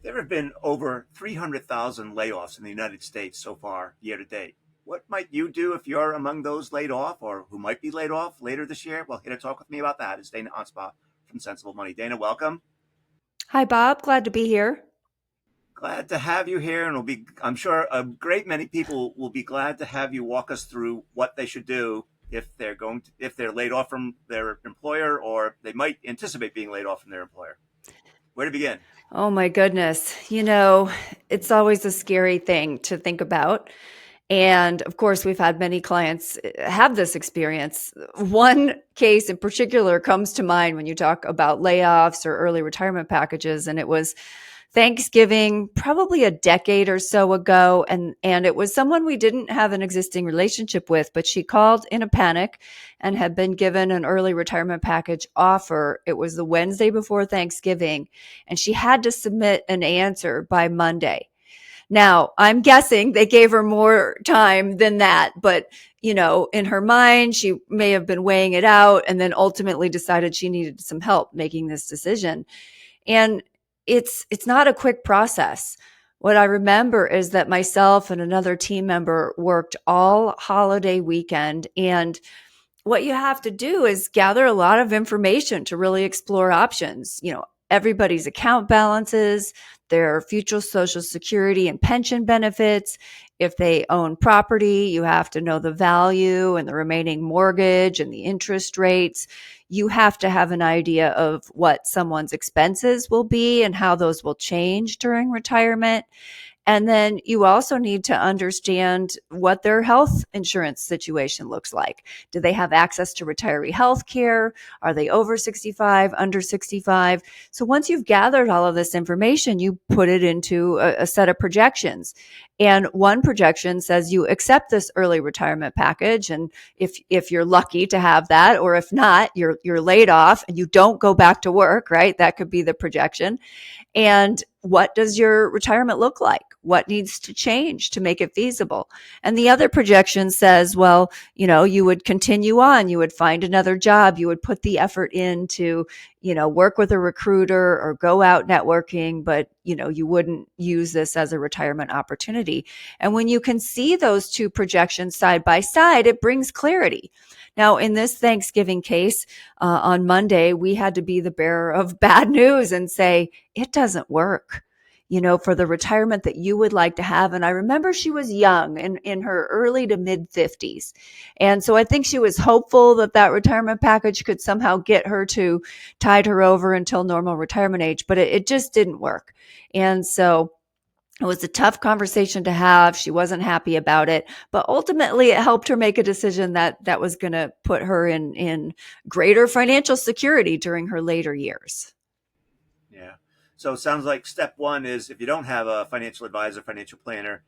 There have been over 300,000 layoffs in the United States so far, year to date. What might you do if you're among those laid off or who might be laid off later this year? Well, here to talk with me about that is Dana Anspach from Sensible Money. Dana, welcome. Hi, Bob. Glad to be here. Glad to have you here, and I'm sure a great many people will be glad to have you walk us through what they should do if they're laid off from their employer or they might anticipate being laid off from their employer. Where to begin? Oh, my goodness. It's always a scary thing to think about. And of course, we've had many clients have this experience. One case in particular comes to mind when you talk about layoffs or early retirement packages. And it was Thanksgiving, probably a decade or so ago. And it was someone we didn't have an existing relationship with, but she called in a panic and had been given an early retirement package offer. It was the Wednesday before Thanksgiving, and she had to submit an answer by Monday. Now, I'm guessing they gave her more time than that, but in her mind, she may have been weighing it out and then ultimately decided she needed some help making this decision. And it's not a quick process. What I remember is that myself and another team member worked all holiday weekend, and what you have to do is gather a lot of information to really explore options. Everybody's account balances, their future social security and pension benefits. If they own property, you have to know the value and the remaining mortgage and the interest rates. You have to have an idea of what someone's expenses will be and how those will change during retirement. And then you also need to understand what their health insurance situation looks like. Do they have access to retiree health care? Are they over 65, under 65? So once you've gathered all of this information, you put it into a set of projections. And one projection says you accept this early retirement package. And if you're lucky to have that, or if not, you're laid off and you don't go back to work, right? That could be the projection. And what does your retirement look like? What needs to change to make it feasible? And the other projection says, well, you would continue on, you would find another job, you would put the effort in to, work with a recruiter or go out networking, but, you wouldn't use this as a retirement opportunity. And when you can see those two projections side by side, it brings clarity. Now, in this Thanksgiving case, on Monday, we had to be the bearer of bad news and say, it doesn't work, for the retirement that you would like to have. And I remember she was young in her early to mid 50s. And so I think she was hopeful that that retirement package could somehow get her to tide her over until normal retirement age, but it just didn't work. And so it was a tough conversation to have. She wasn't happy about it, but ultimately it helped her make a decision that was going to put her in greater financial security during her later years. Yeah. So it sounds like step one is if you don't have a financial advisor, financial planner,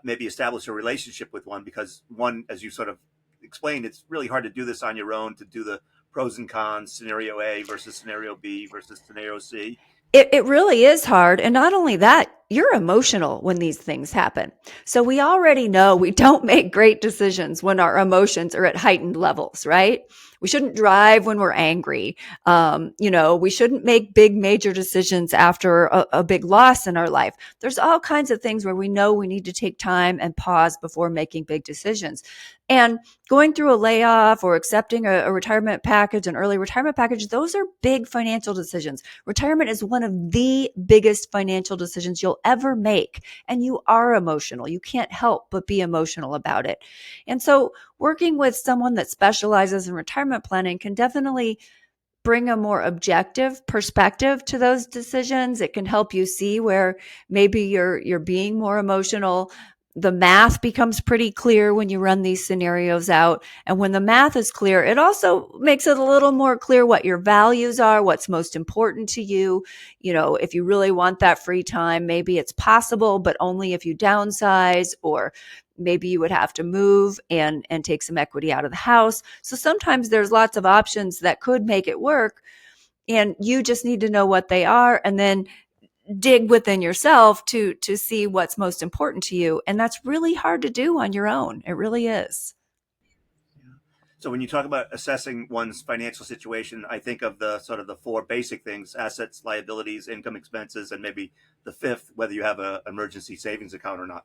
maybe establish a relationship with one because one, as you sort of explained, it's really hard to do this on your own to do the pros and cons, scenario A versus scenario B versus scenario C. It really is hard. And not only that, you're emotional when these things happen. So we already know we don't make great decisions when our emotions are at heightened levels, right? We shouldn't drive when we're angry. We shouldn't make big major decisions after a big loss in our life. There's all kinds of things where we know we need to take time and pause before making big decisions. And going through a layoff or accepting a retirement package, an early retirement package, those are big financial decisions. Retirement is one of the biggest financial decisions you'll ever make. And you are emotional. You can't help but be emotional about it. And so working with someone that specializes in retirement planning can definitely bring a more objective perspective to those decisions. It can help you see where maybe you're being more emotional. The math becomes pretty clear when you run these scenarios out. And when the math is clear, it also makes it a little more clear what your values are, what's most important to you. If you really want that free time, maybe it's possible, but only if you downsize, or maybe you would have to move and take some equity out of the house. So sometimes there's lots of options that could make it work. And you just need to know what they are and then dig within yourself to see what's most important to you. And that's really hard to do on your own. It really is. So when you talk about assessing one's financial situation, I think of the sort of the four basic things: assets, liabilities, income, expenses, and maybe the fifth, whether you have an emergency savings account or not.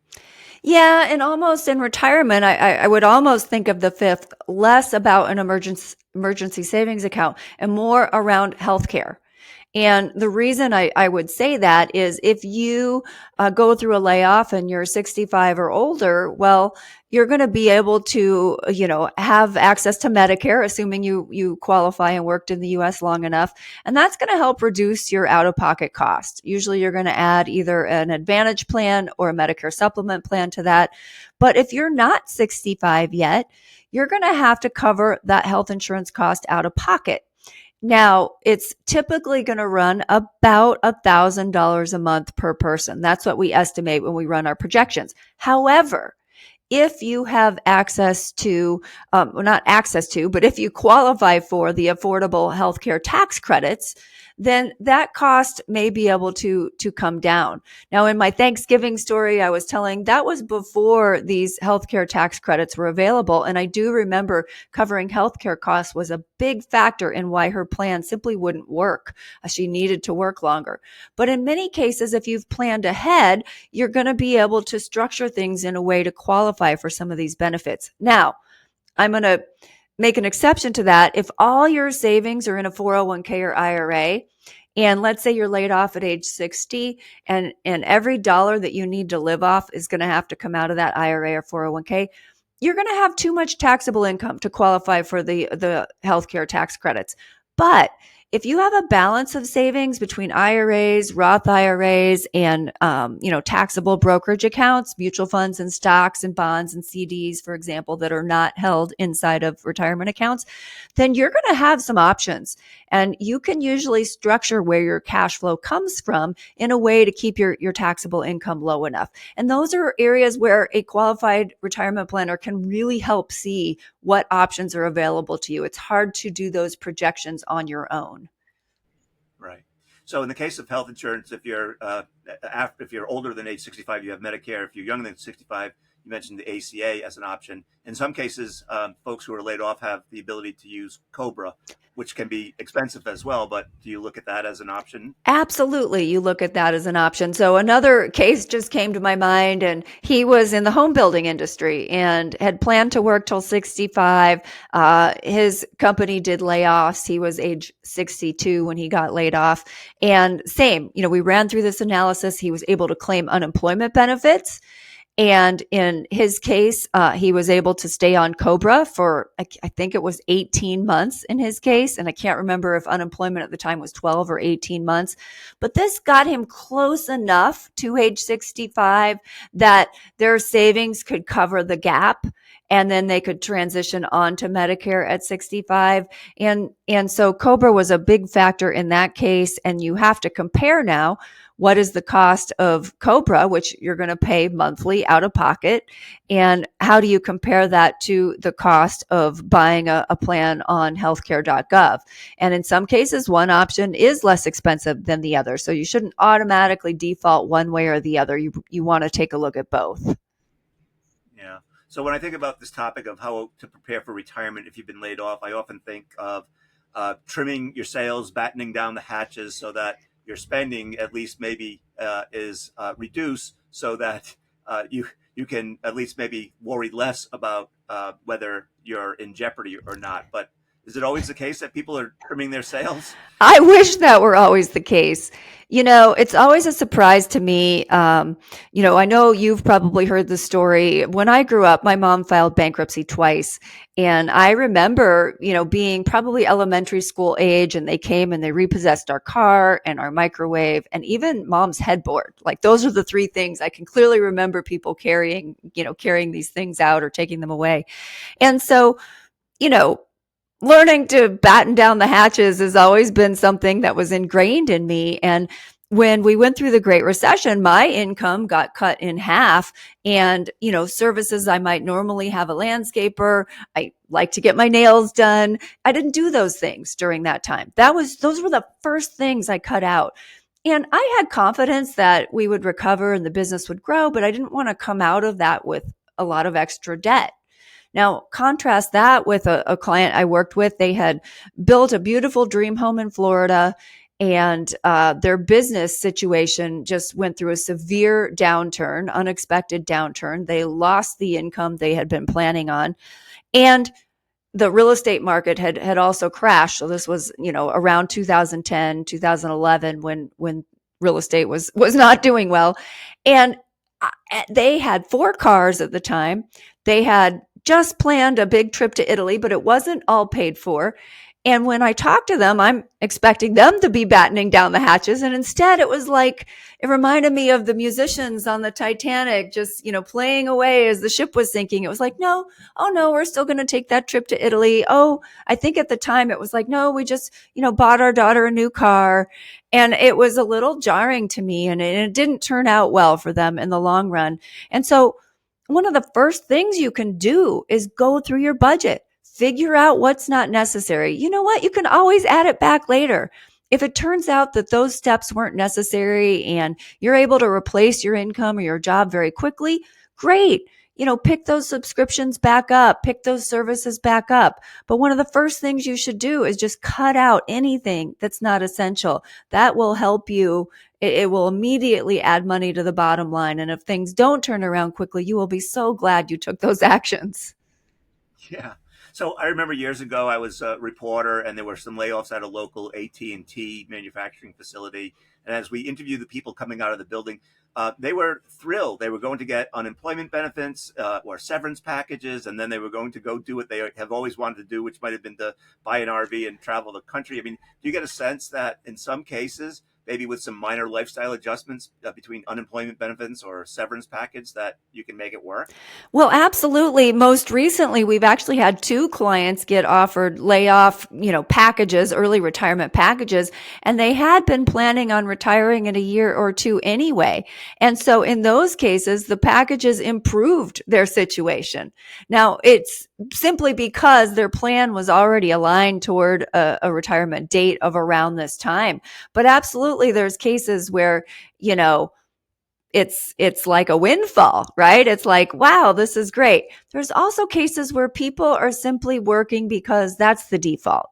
Yeah, and almost in retirement, I would almost think of the fifth less about an emergency savings account and more around healthcare. And the reason I would say that is if you go through a layoff and you're 65 or older, well, you're going to be able to, have access to Medicare, assuming you qualify and worked in the U.S. long enough. And that's going to help reduce your out-of-pocket cost. Usually you're going to add either an Advantage plan or a Medicare supplement plan to that. But if you're not 65 yet, you're going to have to cover that health insurance cost out of pocket. Now, it's typically going to run about $1,000 a month per person. That's what we estimate when we run our projections. However, if you have access to, well, not access to, but if you qualify for the affordable healthcare tax credits, then that cost may be able to come down. Now, in my Thanksgiving story, I was telling that was before these healthcare tax credits were available. And I do remember covering healthcare costs was a big factor in why her plan simply wouldn't work. She needed to work longer. But in many cases, if you've planned ahead, you're going to be able to structure things in a way to qualify for some of these benefits. Now, I'm going to make an exception to that. If all your savings are in a 401k or IRA, and let's say you're laid off at age 60 and every dollar that you need to live off is going to have to come out of that IRA or 401k, you're going to have too much taxable income to qualify for the healthcare tax credits. But if you have a balance of savings between IRAs, Roth IRAs, and taxable brokerage accounts, mutual funds and stocks and bonds and CDs, for example, that are not held inside of retirement accounts, then you're going to have some options. And you can usually structure where your cash flow comes from in a way to keep your taxable income low enough. And those are areas where a qualified retirement planner can really help see what options are available to you. It's hard to do those projections on your own. Right. So in the case of health insurance, if you're older than age 65, you have Medicare. If you're younger than 65, you mentioned the ACA as an option. In some cases, folks who are laid off have the ability to use COBRA, which can be expensive as well. But do you look at that as an option? Absolutely. You look at that as an option. So another case just came to my mind, and he was in the home building industry and had planned to work till 65. His company did layoffs. He was age 62 when he got laid off. And same, we ran through this analysis. He was able to claim unemployment benefits. And in his case, he was able to stay on COBRA for, I think it was 18 months in his case. And I can't remember if unemployment at the time was 12 or 18 months. But this got him close enough to age 65 that their savings could cover the gap. And then they could transition on to Medicare at 65. And so COBRA was a big factor in that case. And you have to compare now, what is the cost of COBRA, which you're going to pay monthly out of pocket? And how do you compare that to the cost of buying a plan on healthcare.gov? And in some cases, one option is less expensive than the other. So you shouldn't automatically default one way or the other. You want to take a look at both. Yeah. So when I think about this topic of how to prepare for retirement if you've been laid off, I often think of trimming your sails, battening down the hatches so that your spending at least maybe is reduced, so that you can at least maybe worry less about whether you're in jeopardy or not. But is it always the case that people are trimming their sails? I wish that were always the case. It's always a surprise to me. I know you've probably heard the story. When I grew up, my mom filed bankruptcy twice. And I remember, being probably elementary school age, and they came and they repossessed our car and our microwave and even mom's headboard. Like, those are the three things I can clearly remember people carrying these things out or taking them away. And so, you know, learning to batten down the hatches has always been something that was ingrained in me. And when we went through the Great Recession, my income got cut in half. And, services I might normally have a landscaper, I like to get my nails done. I didn't do those things during that time. Those were the first things I cut out. And I had confidence that we would recover and the business would grow, but I didn't want to come out of that with a lot of extra debt. Now, contrast that with a client I worked with. They had built a beautiful dream home in Florida, and their business situation just went through a severe downturn, unexpected downturn. They lost the income they had been planning on. And the real estate market had also crashed. So this was, around 2010, 2011, when real estate was not doing well. And they had 4 cars at the time. They had just planned a big trip to Italy, but it wasn't all paid for. And when I talked to them, I'm expecting them to be battening down the hatches. And instead, it was like, it reminded me of the musicians on the Titanic, just, playing away as the ship was sinking. It was like, no, oh no, we're still going to take that trip to Italy. Oh, I think at the time it was like, no, we just, bought our daughter a new car. And it was a little jarring to me, and it didn't turn out well for them in the long run. And so one of the first things you can do is go through your budget, figure out what's not necessary. You know what? You can always add it back later. If it turns out that those steps weren't necessary and you're able to replace your income or your job very quickly, great. Pick those subscriptions back up, pick those services back up. But one of the first things you should do is just cut out anything that's not essential. That will help you. It will immediately add money to the bottom line. And if things don't turn around quickly, you will be so glad you took those actions. Yeah. So I remember years ago, I was a reporter, and there were some layoffs at a local AT&T manufacturing facility. And as we interviewed the people coming out of the building, they were thrilled. They were going to get unemployment benefits or severance packages, and then they were going to go do what they have always wanted to do, which might have been to buy an RV and travel the country. I mean, do you get a sense that in some cases, maybe with some minor lifestyle adjustments between unemployment benefits or severance package, that you can make it work? Well, absolutely. Most recently, we've actually had 2 clients get offered layoff, packages, early retirement packages, and they had been planning on retiring in a year or two anyway. And so in those cases, the packages improved their situation. Now, it's simply because their plan was already aligned toward a retirement date of around this time. But absolutely, there's cases where, you know, it's like a windfall, right? It's like, wow, this is great. There's also cases where people are simply working because that's the default.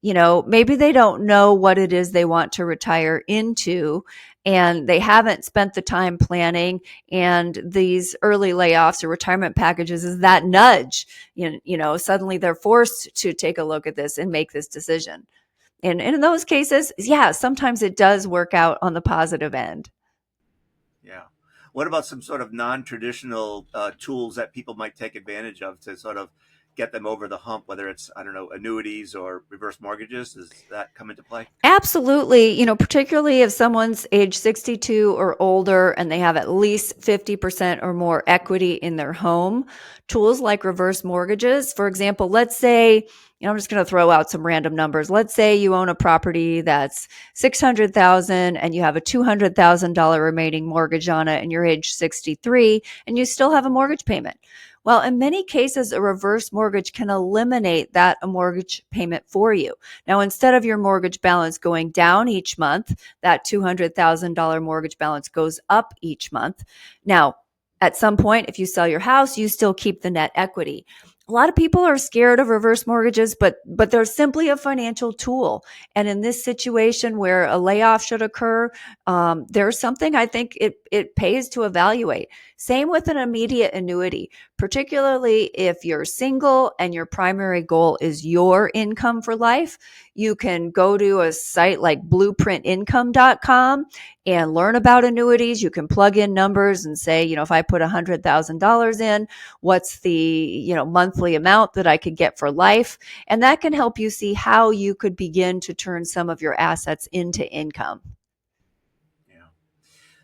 Maybe they don't know what it is they want to retire into, and they haven't spent the time planning, and these early layoffs or retirement packages is that nudge. Suddenly they're forced to take a look at this and make this decision. And in those cases, yeah, sometimes it does work out on the positive end. Yeah. What about some sort of non-traditional tools that people might take advantage of to sort of get them over the hump, whether it's, I don't know, annuities or reverse mortgages? Does that come into play? Absolutely. Particularly if someone's age 62 or older and they have at least 50% or more equity in their home, tools like reverse mortgages, for example, let's say, I'm just going to throw out some random numbers. Let's say you own a property that's 600,000 and you have a $200,000 remaining mortgage on it, and you're age 63 and you still have a mortgage payment. Well, in many cases, a reverse mortgage can eliminate that mortgage payment for you. Now, instead of your mortgage balance going down each month, that $200,000 mortgage balance goes up each month. Now, at some point, if you sell your house, you still keep the net equity. A lot of people are scared of reverse mortgages, but they're simply a financial tool. And in this situation where a layoff should occur, there's something I think it pays to evaluate. Same with an immediate annuity, particularly if you're single and your primary goal is your income for life. You can go to a site like blueprintincome.com and learn about annuities. You can plug in numbers and say, if I put $100,000 in, what's the, monthly amount that I could get for life? And that can help you see how you could begin to turn some of your assets into income. Yeah.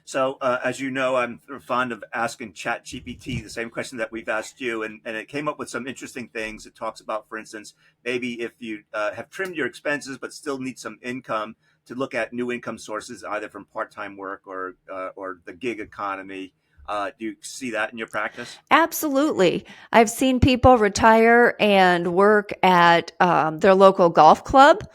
So, as you know, I'm fond of asking ChatGPT the same question that we've asked you, and it came up with some interesting things. It talks about, for instance, maybe if you have trimmed your expenses but still need some income, to look at new income sources, either from part-time work or the gig economy. Do you see that in your practice? Absolutely. I've seen people retire and work at their local golf club.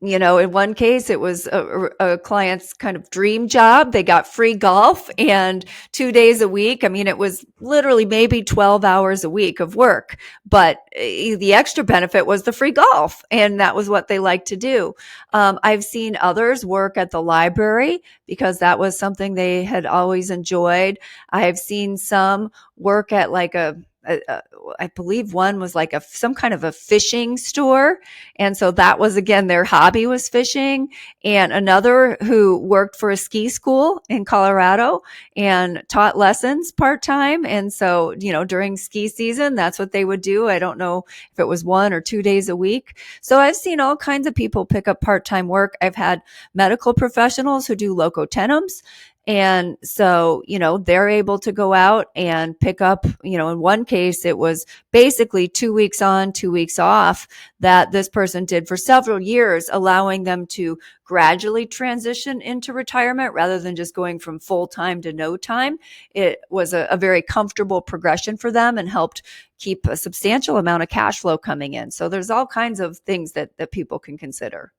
In one case, it was a client's kind of dream job. They got free golf and 2 days a week. I mean, it was literally maybe 12 hours a week of work, but the extra benefit was the free golf. And that was what they liked to do. I've seen others work at the library because that was something they had always enjoyed. I have seen some work at like I believe one was like some kind of a fishing store. And so that was, again, their hobby was fishing. And another who worked for a ski school in Colorado and taught lessons part time. And so, during ski season, that's what they would do. I don't know if it was 1 or 2 days a week. So I've seen all kinds of people pick up part time work. I've had medical professionals who do locotenens. And so, they're able to go out and pick up, in one case, it was basically 2 weeks on, 2 weeks off that this person did for several years, allowing them to gradually transition into retirement rather than just going from full time to no time. It was a very comfortable progression for them and helped keep a substantial amount of cash flow coming in. So there's all kinds of things that people can consider.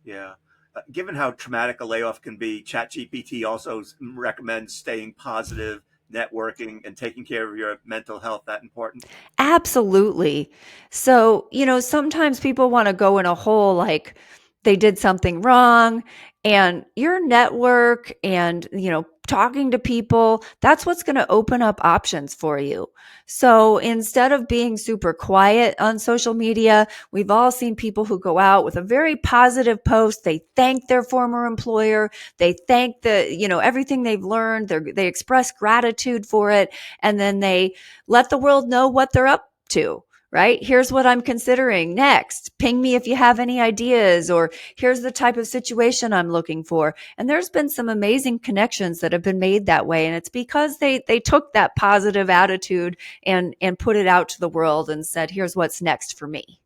Yeah. Given how traumatic a layoff can be, ChatGPT also recommends staying positive, networking, and taking care of your mental health. That important? Absolutely. So, sometimes people want to go in a hole like they did something wrong, and your network and, talking to people, that's what's going to open up options for you. So instead of being super quiet on social media, we've all seen people who go out with a very positive post. They thank their former employer. They thank everything they've learned. They express gratitude for it. And then they let the world know what they're up to, right? Here's what I'm considering next. Ping me if you have any ideas, or here's the type of situation I'm looking for. And there's been some amazing connections that have been made that way. And it's because they took that positive attitude and put it out to the world and said, here's what's next for me.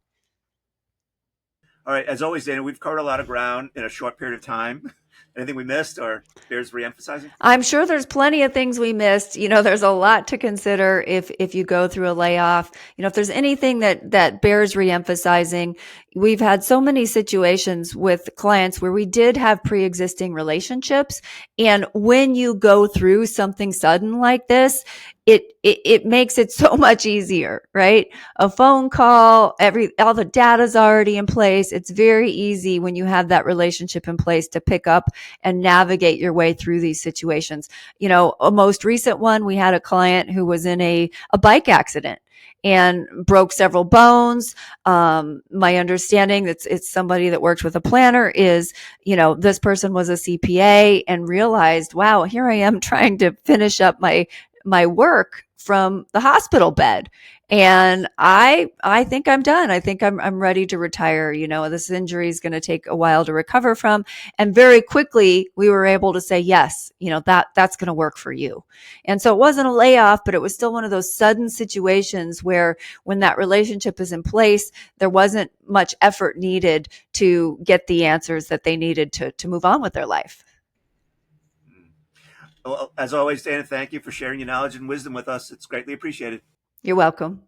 All right. As always, Dana, we've covered a lot of ground in a short period of time. Anything we missed or bears reemphasizing? I'm sure there's plenty of things we missed. There's a lot to consider if you go through a layoff. If there's anything that bears reemphasizing, we've had so many situations with clients where we did have pre-existing relationships. And when you go through something sudden like this, it makes it so much easier, right? A phone call, all the data's already in place. It's very easy when you have that relationship in place to pick up and navigate your way through these situations. A most recent one, we had a client who was in a bike accident and broke several bones. My understanding, it's somebody that worked with a planner, is, this person was a CPA and realized, wow, here I am trying to finish up my work from the hospital bed. And I think I'm done. I think I'm ready to retire. This injury is going to take a while to recover from. And very quickly we were able to say, yes, that's going to work for you. And so it wasn't a layoff, but it was still one of those sudden situations where when that relationship is in place, there wasn't much effort needed to get the answers that they needed to move on with their life. Well, as always, Dana, thank you for sharing your knowledge and wisdom with us. It's greatly appreciated. You're welcome.